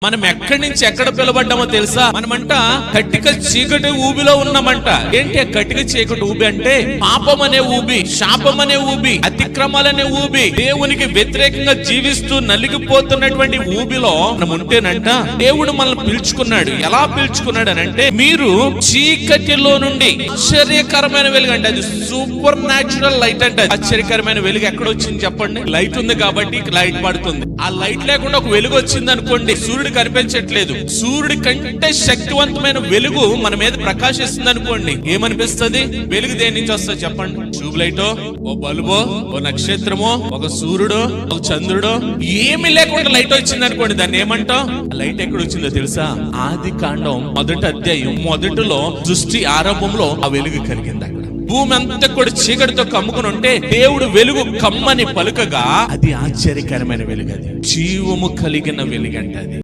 మనం ఎక్కడి నుంచి ఎక్కడ పిలబడ్డామో తెలుసా? మనమంట కట్టిక చీకటి ఊబిలో ఉన్నామంట. ఏంటి ఆ కట్టిక చీకటి ఊబి అంటే? పాపం అనే ఊబి, శాపం అనే ఊబి, అతిక్రమాలనే ఊబి, దేవునికి వ్యతిరేకంగా జీవిస్తూ నలిగిపోతున్నటువంటి ఊబిలో మనం ఉంటేనంట దేవుడు మనల్ని పిలుచుకున్నాడు. ఎలా పిలుచుకున్నాడు అని అంటే, మీరు చీకటిలో నుండి ఆశ్చర్యకరమైన వెలుగు అంటే, అది సూపర్ న్యాచురల్ లైట్ అంటే. ఆశ్చర్యకరమైన వెలుగు ఎక్కడ వచ్చింది చెప్పండి? లైట్ ఉంది కాబట్టి లైట్ పడుతుంది. ఆ లైట్ లేకుండా ఒక వెలుగు వచ్చింది అనుకోండి, సూర్యుడు కనిపించట్లేదు. సూర్యుడి కంటే శక్తివంతమైన వెలుగు మన మీద ప్రకాశిస్తుంది అనుకోండి, ఏమనిపిస్తుంది? వెలుగు దేని నుంచి వస్తుంది చెప్పండి? ట్యూబ్ లైటో, ఓ బల్బో, ఓ నక్షత్రమో, ఒక సూర్యుడో, ఒక చంద్రుడో, ఏమి లేకుండా లైట్ వచ్చింది అనుకోండి, దాన్ని ఏమంటాం? లైట్ ఎక్కడ వచ్చిందో తెలుసా? ఆది కాండం 1వ అధ్యాయం 1లో సృష్టి ఆరంభంలో ఆ వెలుగు కలిగింది. అక్కడ భూమి అంతా కూడా చీకటితో కమ్ముకుని ఉంటే దేవుడు వెలుగు కమ్మని పలుకగా అది ఆశ్చర్యకరమైన వెలుగు, అది జీవము కలిగిన వెలుగు అంటే. అది